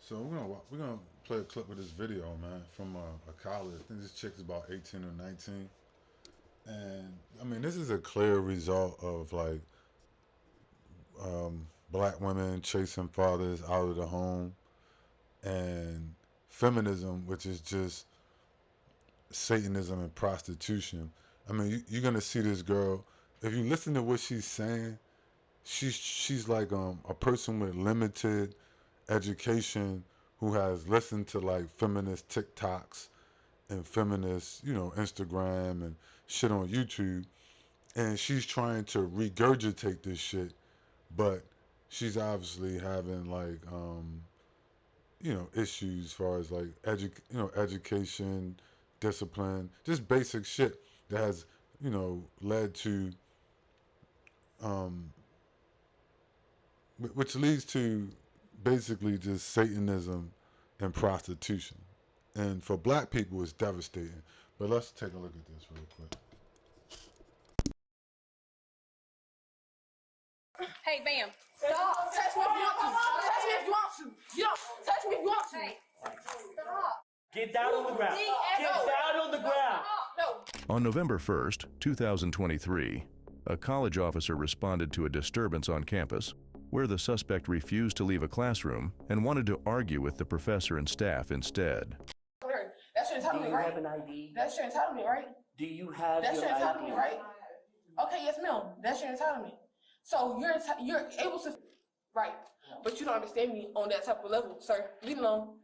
So we're gonna play a clip of this video, man, from a college. I think this chick's about 18 or 19, and I mean this is a clear result of like black women chasing fathers out of the home, and feminism, which is just Satanism and prostitution. I mean, you're gonna see this girl. If you listen to what she's saying, she's like a person with limited education who has listened to like feminist TikToks and feminist, Instagram and shit on YouTube, and she's trying to regurgitate this shit, but she's obviously having like issues as far as like education, discipline, just basic shit that has led to um, which leads to basically just Satanism and prostitution. And for black people, it's devastating. But let's take a look at this real quick. Hey, bam. Stop. Touch me if you want to. Touch me if you want to. You don't touch me if you want to. Hey. Stop. Get down on the ground. Get down on the ground. No. On November 1st, 2023, a college officer responded to a disturbance on campus where the suspect refused to leave a classroom and wanted to argue with the professor and staff instead. That's your entitlement, right? Do you have an ID? That's your entitlement, right? Do you have That's your your entitlement, ID? right? Okay, yes, ma'am. That's your entitlement. So you're able to, right? But you don't understand me on that type of level, sir. Leave me alone.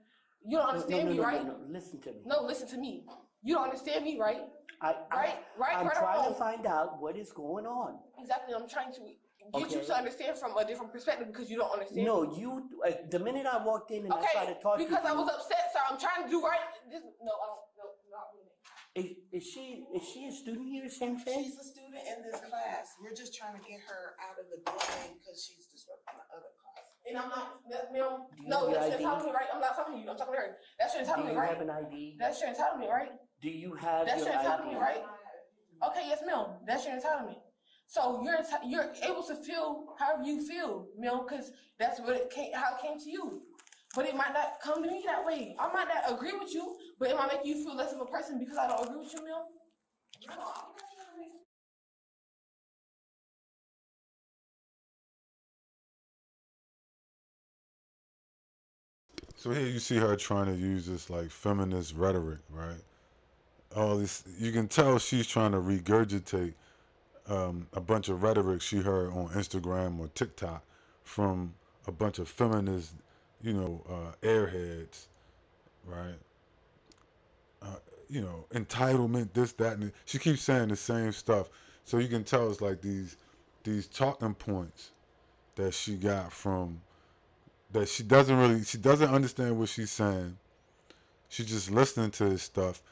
You don't understand me, right? No, listen to me. No, listen to me. You don't understand me, right? I'm right or trying wrong? to find out what is going on. Exactly. I'm trying to get you to understand from a different perspective because you don't understand. No, me. the minute I walked in and I tried to talk to you. Because I was upset, sir. I'm trying to do right. No, I don't. No, not really. Is she a student here, same thing? She's a student in this class. We're just trying to get her out of the building because she's disrupting the other class. And I'm not, ma'am. Do you No, have that's your your ID? entitlement, right? I'm not talking to you. I'm talking to her. That's your Do entitlement, you right? have an ID? That's your entitlement, right? Do you have That's your your ID? entitlement, right? Okay, yes, ma'am. That's your entitlement. So you're able to feel however you feel, ma'am, because that's what how it came to you. But it might not come to me that way. I might not agree with you, but it might make you feel less of a person because I don't agree with you, ma'am. So here you see her trying to use this like feminist rhetoric, right? All this, you can tell she's trying to regurgitate a bunch of rhetoric she heard on Instagram or TikTok from a bunch of feminist, airheads, right? Entitlement, this, that, and she keeps saying the same stuff. So you can tell it's like these talking points that she got from that she doesn't understand what she's saying. She's just listening to this stuff,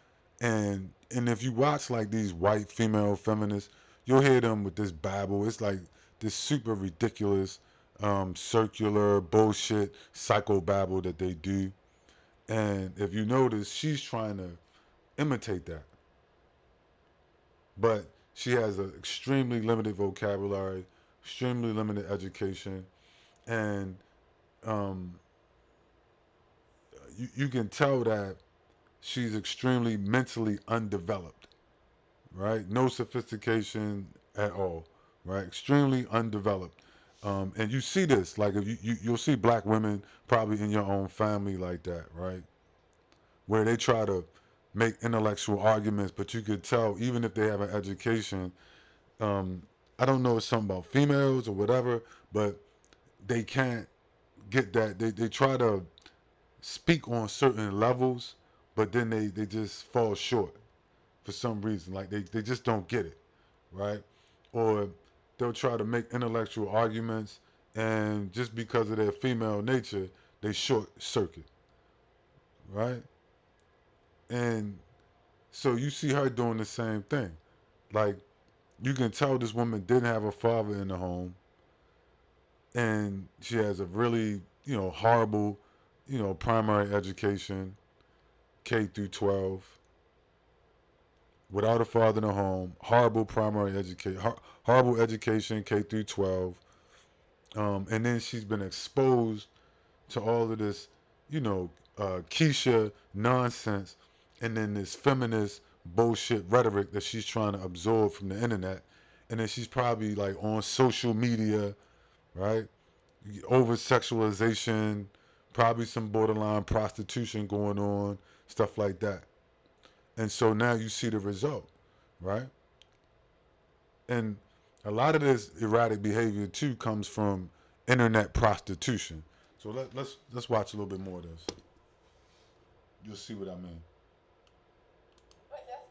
and if you watch like these white female feminists, you'll hear them with this babble. It's like this super ridiculous, circular bullshit psychobabble that they do. And if you notice, she's trying to imitate that, but she has an extremely limited vocabulary, extremely limited education, and um, you can tell that she's extremely mentally undeveloped, right? No sophistication at all, right? Extremely undeveloped. And you see this, like if you'll see black women probably in your own family like that, right? Where they try to make intellectual arguments, but you could tell even if they have an education, I don't know, it's something about females or whatever, but they can't get that. They try to speak on certain levels, but then they just fall short for some reason. Like they just don't get it, right? Or they'll try to make intellectual arguments, and just because of their female nature, they short circuit, right? And so you see her doing the same thing. Like you can tell this woman didn't have a father in the home, and she has a really, horrible, primary education, K through 12, without a father in the home, horrible primary education, horrible education, K through 12, and then she's been exposed to all of this you know, Keisha nonsense, and then this feminist bullshit rhetoric that she's trying to absorb from the internet, and then she's probably like on social media, right? Over sexualization, probably some borderline prostitution going on, stuff like that. And so now you see the result, right? And a lot of this erratic behavior too comes from internet prostitution. So let's watch a little bit more of this. You'll see what I mean. But that's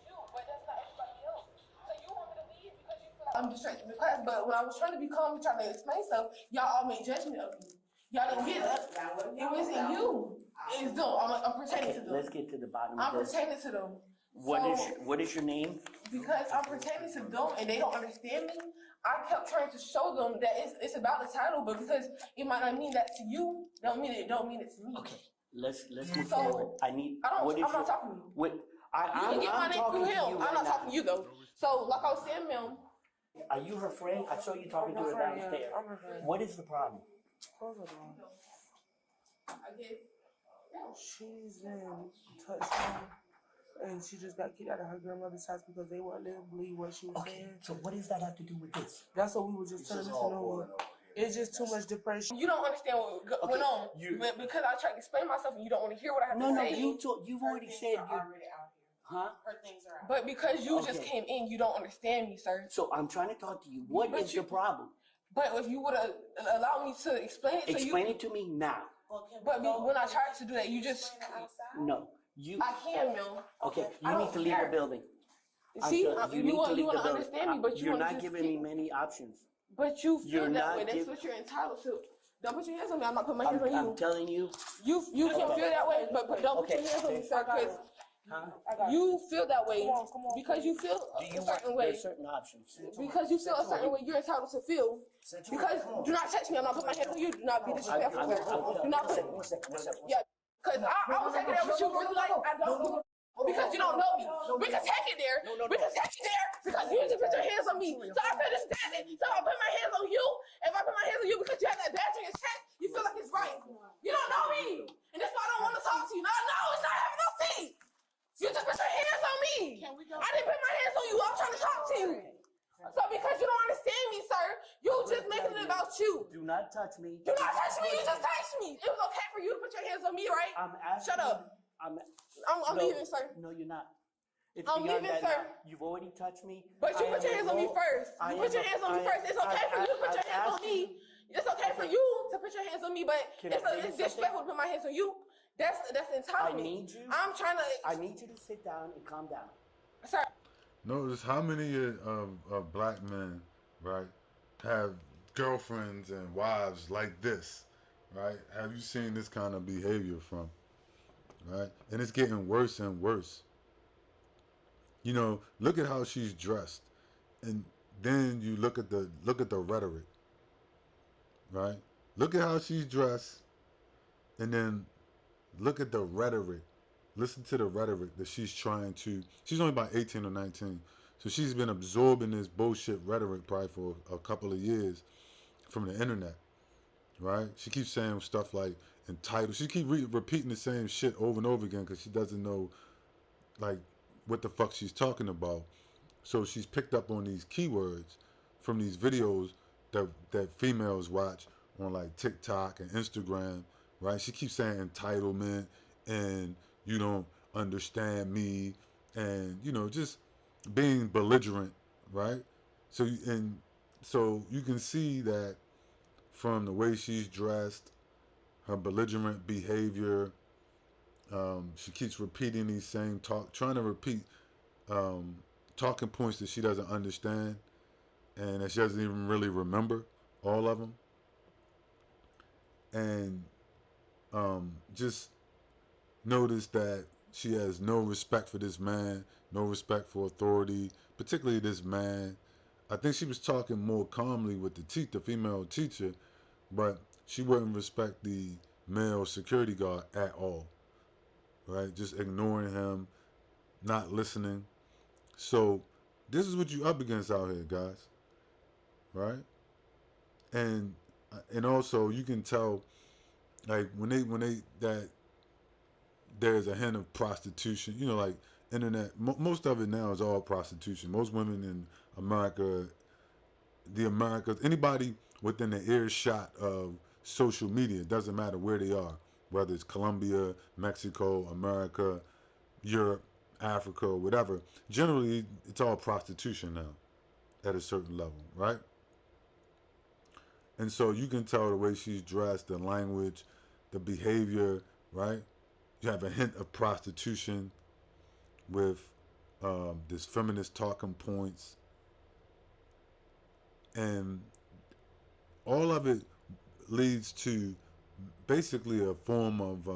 you, but that's not everybody else. So you want me to leave because you feel like I'm distracted with class. But when I was trying to be calm and trying to explain stuff, y'all all made judgment of me. Y'all didn't get it. It wasn't you. It's them. I'm pertaining to them. Let's get to the bottom I'm of this. pertaining to them. What is your name? Because I'm pertaining to them and they don't understand me, I kept trying to show them that it's about the title, but because it might not mean that to you, don't mean it to me. Okay, let's move So, forward. I'm not talking to you. What? You can get my name through him. I'm not talking to you though. So, like I was saying, ma'am. Are you her friend? I saw you talking to her downstairs. I'm her friend. What is the problem? Hold on. I guess. She's been touched on, and she just got kicked out of her grandmother's house because they wouldn't let her believe what she was Okay, saying. so what does that have to do with this? That's what we were just telling Mr. Noah. It's just too much depression. You don't understand what went on. But because I tried to explain myself and you don't want to hear what I have to say. You've already said you. Already out here. Huh? Her things are out. But because you just came in, you don't understand me, sir. So I'm trying to talk to you. What But is the problem? But if you would have allowed me to explain it to you. Explain it to me now. But when I tried to do that, you just. No, you. I can, Mel. Okay, I you don't need to leave care. the building. See, you need to you leave want the to building. understand me, but you You're want to not just giving me many options. But you feel You're that not way. That's give- what you're entitled to. Don't put your hands on me. I'm not putting my hands on you. I'm telling you. You can feel that way, but don't put your hands on me, sir, because you feel that way because you feel a certain way. There's certain options. Because you feel a certain way, you're entitled to feel. Because do not touch me. I'm not putting my hands on you. Do not be disrespectful, sir. Do not put it. Yeah. Because I was taking that with you really like I don't know. Because you don't know me. We can take it there. We can take it there because you just put your hands on me. So I feel understand it. So I put my hands on you. If I put my hands on you because you have that badge on your chest, you feel like it's right. You don't know me. And that's why I don't want to talk to you. No, it's not having no seat. You just put your hands on me. I didn't put my hands on you. I'm trying to talk to you. So because you don't understand me, sir, you just making it about you. Do not touch me. Do not touch me. You just touched me. It was okay for you to put your hands on me, right? I'm asking. Shut up. I'm no, leaving, sir. No, you're not. It's I'm beyond leaving, that sir. now. You've already touched me. But you put your hands on me first. You put your hands on me first. It's okay for you to put your hands on me. It's okay for you to put your hands on me, but it's disrespectful to put my hands on you. That's entitlement. I'm trying to. I need you to sit down and calm down. Sir. Notice how many of black men, right, have girlfriends and wives like this, right? Have you seen this kind of behavior from, right? And it's getting worse and worse. You know, look at how she's dressed, and then you look at the rhetoric, right? Look at how she's dressed, and then look at the rhetoric. Listen to the rhetoric that she's trying to. She's only about 18 or 19, so she's been absorbing this bullshit rhetoric probably for a couple of years from the internet, right? She keeps saying stuff like entitled. She keeps repeating the same shit over and over again because she doesn't know, like, what the fuck she's talking about. So she's picked up on these keywords from these videos that females watch on like TikTok and Instagram, right? She keeps saying entitlement and you don't understand me and, you know, just being belligerent, right? So you can see that from the way she's dressed, her belligerent behavior. She keeps repeating these same trying to repeat talking points that she doesn't understand and that she doesn't even really remember all of them. And just notice that she has no respect for this man, no respect for authority, particularly this man. I think she was talking more calmly with the female teacher, but she wouldn't respect the male security guard at all, right? Just ignoring him, not listening. So this is what you up against out here, guys, right? And also you can tell Like when they that there's a hint of prostitution. You know, like internet. Most of it now is all prostitution. Most women in America, the Americas, anybody within the earshot of social media, it doesn't matter where they are, whether it's Colombia, Mexico, America, Europe, Africa, or whatever. Generally, it's all prostitution now at a certain level, right? And so you can tell the way she's dressed, the language, the behavior, right? You have a hint of prostitution with this feminist talking points, and all of it leads to basically a form of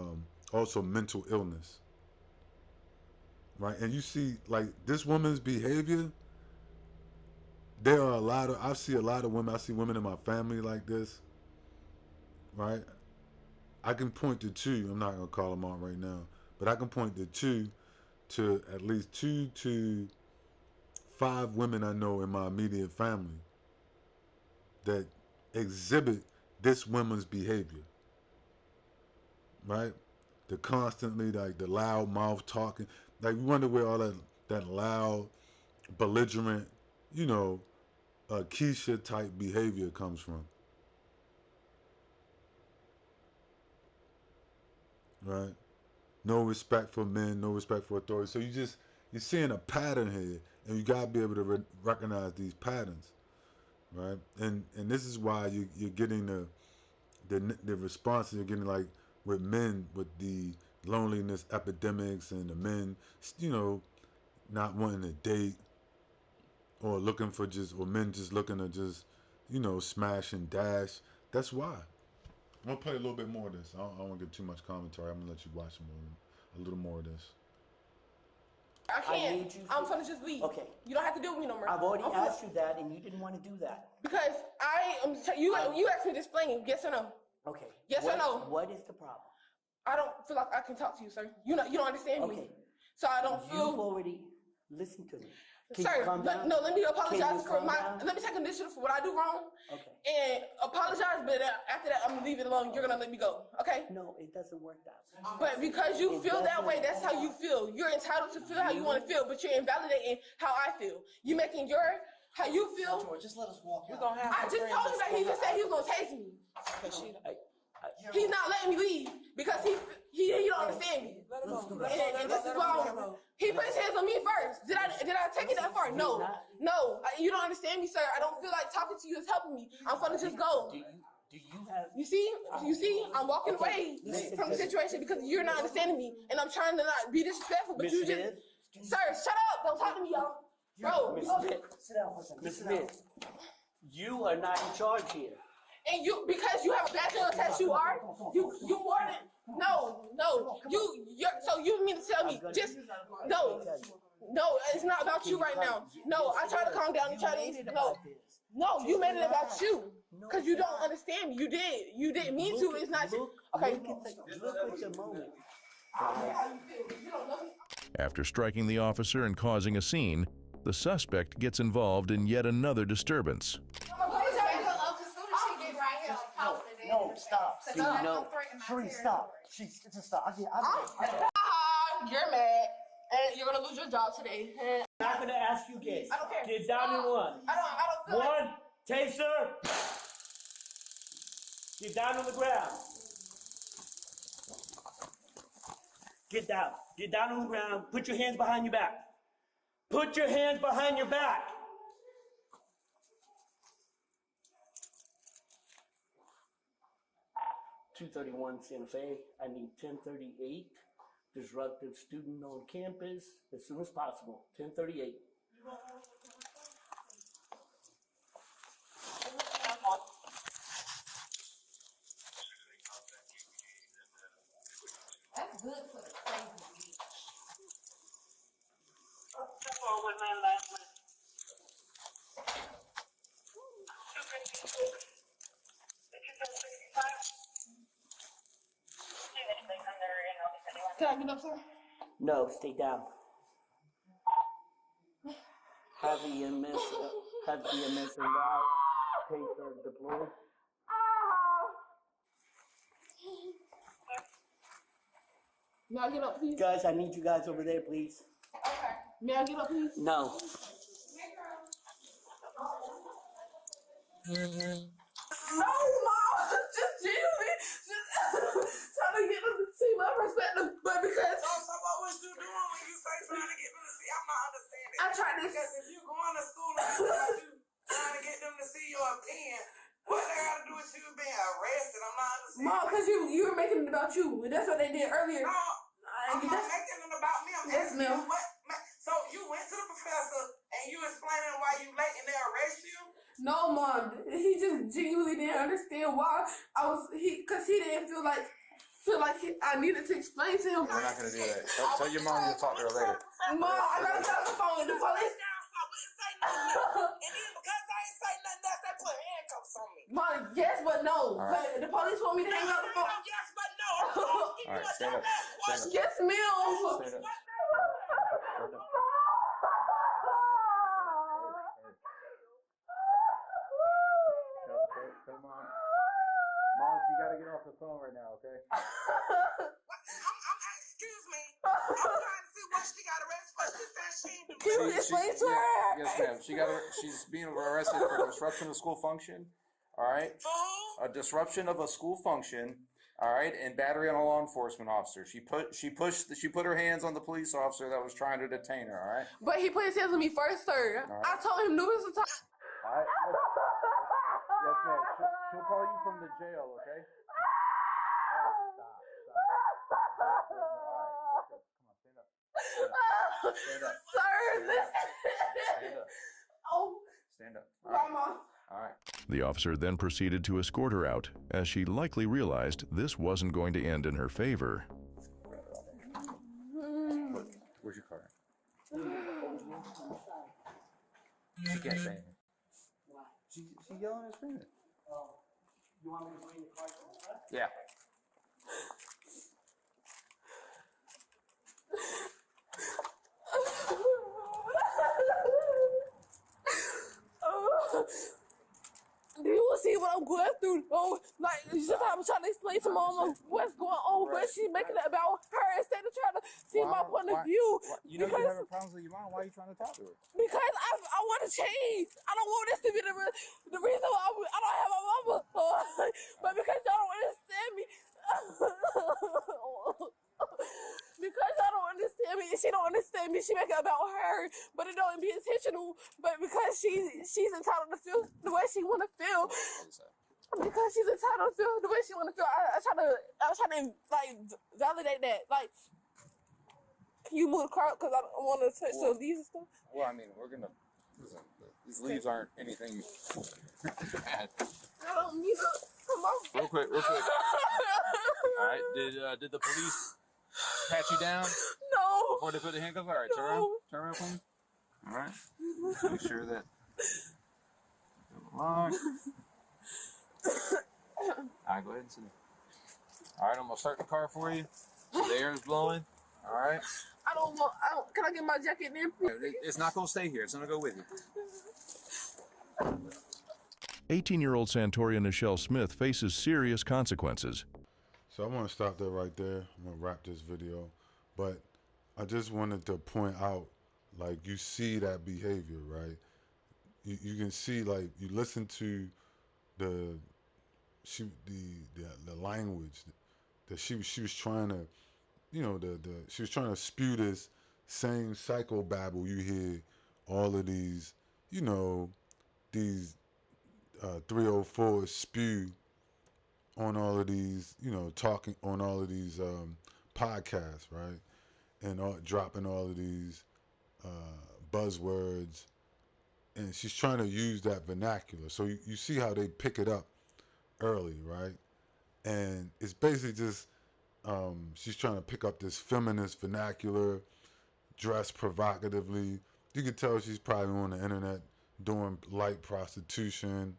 also mental illness, right? And you see, like this woman's behavior. There are a lot of I see a lot of women. I see women in my family like this, right? I can point to two. I'm not gonna call them out right now, but I can point to at least 2 to 5 women I know in my immediate family that exhibit this woman's behavior, right? The constantly like the loud mouth talking, like you wonder where all that loud, belligerent, you know, Keisha type behavior comes from, right? No respect for men, no respect for authority. So you're seeing a pattern here, and you gotta be able to recognize these patterns, right? And this is why you're getting the responses you're getting, like with men with the loneliness epidemics and the men, you know, not wanting to date or looking for or men just looking to just, you know, smash and dash. That's why. I'm gonna play a little bit more of this. I don't want to get too much commentary. I'm gonna let you watch a little more of this. I can't. need you I'm to- gonna just leave. Okay. You don't have to deal with me no more. I've already I'm finna- asked you that, and you didn't want to do that. Because you asked me to explain. Yes or no? Okay. Yes or What- no? What is the problem? I don't feel like I can talk to you, sir. You don't understand me. Okay. So I don't You've feel. already listened to me. Can Sir, you calm down? no, let me apologize Can you for calm down? let me take initiative for what I do wrong. Okay. And apologize, but after that, I'm gonna leave it alone. You're gonna let me go, okay? No, it doesn't work that way. But because you It feel that way, doesn't- that's how you feel. You're entitled to feel how you want to feel, but you're invalidating how I feel. You making how you feel. George, just let us walk We're out. gonna have I some just friends told you that he just said he was gonna tase me. Cause she, He's not letting me leave because he don't understand me. let her go. And this is why he put his hands on me first. Did I take it that far? No. You don't understand me, sir. I don't feel like talking to you is helping me. I'm gonna just go. Do you have? You see, I'm walking away from the situation because you're not understanding me, and I'm trying to not be disrespectful, but Miss you just, Smith? sir, shut up! Don't talk to me, y'all. Bro, Miss Smith, Sit down for a second. Miss Sit down. Smith, you are not in charge here. and because you have a bachelor test, you are you more than so you mean to tell me just no, it's not about you right now. No, I try to calm down and try to no, you made it about you because you don't understand me. You didn't mean to. It's not okay. Look at the moment. After striking the officer and causing a scene, the suspect gets involved in yet another disturbance. No, stop. See, no. Sheree, stop. Just stop. You're mad, and you're gonna lose your job today. And I'm not gonna ask you again. I don't care. Get down in one. I don't feel like. One, taser. Get down on the ground. Get down. Get down on the ground. Put your hands behind your back. Put your hands behind your back. (231) Santa Fe. I need 1038. Disruptive student on campus as soon as possible. 1038. That's good for the crazy bitch. Can I get up, sir? No, stay down. Have EMS and route taser deployed. May I get up, please? Guys, I need you guys over there, please. Okay. May I get up, please? No. No, Mom. Just genuinely, just trying to get them to see my perspective, but because So what was you doing when you say trying to get them to see? I'm not understanding. I tried to. Because if you going to school and you trying to get them to see your opinion, what they got to do with you being arrested? I'm not understanding. Mom, because you were making it about you. That's what they did earlier. No, I'm not making it about me. I'm Yes, asking you ma'am. what. So you went to the professor and you explaining why you late and they arrest you? No, Mom. He just genuinely didn't understand why because he didn't feel like I needed to explain to him. We're not gonna do that. Tell your mom you'll talk to her later. Mom, I gotta get on the phone with the police. And then because I ain't say nothing else, they put handcuffs on me. Mom, yes, but no. All right. But the police want me to hang up the phone. Yes, but no. I'm All right, stand up. Stand up. Yes, ma'am. Stand up. Come on. Mom, you gotta get off the phone right now, okay? Excuse me. I'm trying to see what she got arrested for. She said she ain't do Can you explain to her? Yes, ma'am. She's being arrested for disruption of school function. All right. fool. A disruption of a school function. All right, and battery on a law enforcement officer. She put her hands on the police officer that was trying to detain her. All right. But he put his hands on me first, sir. All right. I told him numerous of times. All right. Yes, ma'am. She'll call you from the jail, okay? Stand up. Sir, listen. Stand up. Oh, Stand up. All right. Mama. All right. The officer then proceeded to escort her out, as she likely realized this wasn't going to end in her favor. Where's your car? She can't say anything. Why? She yelling and screaming. Oh. You want me to bring the car? Yeah. Do you see what I'm going through? Oh, like, it's just I'm trying to explain to Mama what's going on, but she's making it about her instead of trying to see my point of view. You know you're having problems with your mom. Why are you trying to talk to her? Because I want to change. I don't want this to be the reason why I don't have my mama. But because y'all don't understand me. Because I don't understand me, she don't understand me. She make it about her, but it don't be intentional. But because she's entitled to feel the way she want to feel, because she's entitled to feel the way she want to feel. I was trying to like validate that. Like, can you move the car because I don't want to touch the leaves and stuff. Well, I mean, we're gonna. Listen, these leaves aren't anything bad. I don't need to come on. Real quick. All right. Did the police pat you down No. before they put the handcuffs? All right. Turn around, please. All right. Make sure that. Lock. All right. Go ahead and sit. All right. I'm gonna start the car for you. So the air is blowing. All right. Can I get my jacket then, please? It's not gonna stay here. It's gonna go with you. 18-year-old Santoria Nichelle Smith faces serious consequences. So I want to stop there right there. I'm going to wrap this video. But I just wanted to point out, like, you see that behavior, right? You can see, like, you listen to the language that she was trying to, you know, she was trying to spew this same psychobabble you hear all of these, you know, these 304 spew on all of these, you know, talking on all of these podcasts, right? And dropping all of these buzzwords. And she's trying to use that vernacular. So you see how they pick it up early, right? And it's basically just, she's trying to pick up this feminist vernacular, dress provocatively. You can tell she's probably on the internet doing light prostitution.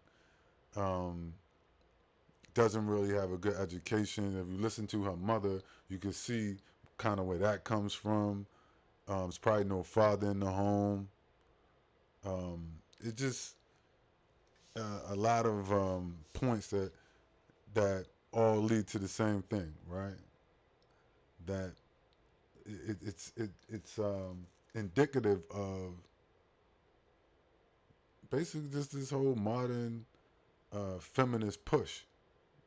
Doesn't really have a good education. If you listen to her mother, you can see kind of where that comes from. It's probably no father in the home. It's just a lot of points that all lead to the same thing, right? That it's indicative of basically just this whole modern feminist push,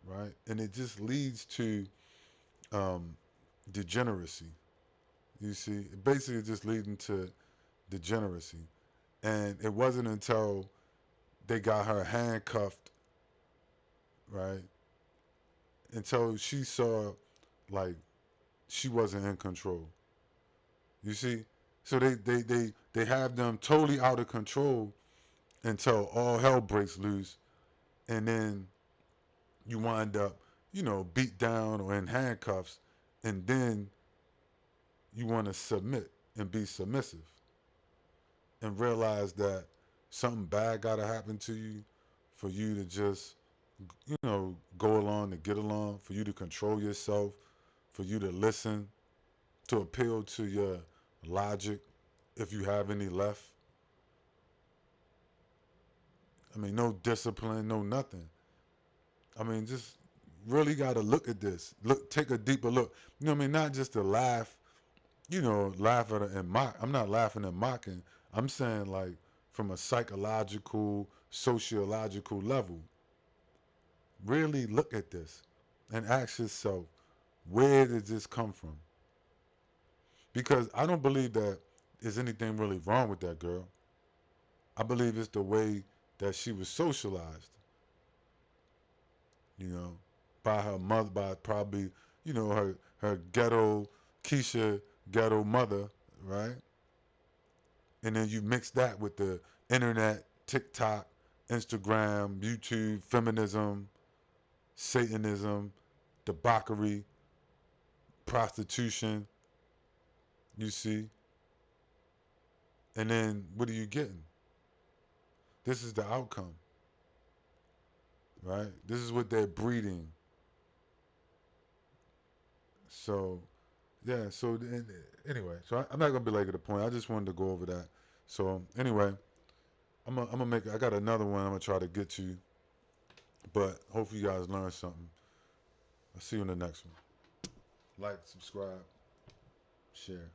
right? And it just leads to um, degeneracy. You see, it basically just leading to degeneracy. And it wasn't until they got her handcuffed, right? Until she saw like she wasn't in control. You see? So they have them totally out of control until all hell breaks loose, and then you wind up, beat down or in handcuffs, and then you want to submit and be submissive and realize that something bad got to happen to you for you to just, go along to get along, for you to control yourself, for you to listen, to appeal to your logic, if you have any left. I mean, no discipline, no nothing. I mean, just really got to look at this. Take a deeper look. You know what I mean? Not just to laugh, laugh at it and mock. I'm not laughing and mocking. I'm saying like from a psychological, sociological level. Really look at this and ask yourself, where did this come from? Because I don't believe that there's anything really wrong with that girl. I believe it's the way that she was socialized, you know, by her mother, by probably, her ghetto, Keisha ghetto mother, right? And then you mix that with the internet, TikTok, Instagram, YouTube, feminism, Satanism, debauchery, prostitution, you see? And then what are you getting? This is the outcome, right? This is what they're breeding. So, yeah, so anyway, so I'm not going to belabor the point. I just wanted to go over that. So, anyway, I'm gonna I got another one I'm going to try to get to, but hopefully you guys learned something. I'll see you in the next one. Like, subscribe, share.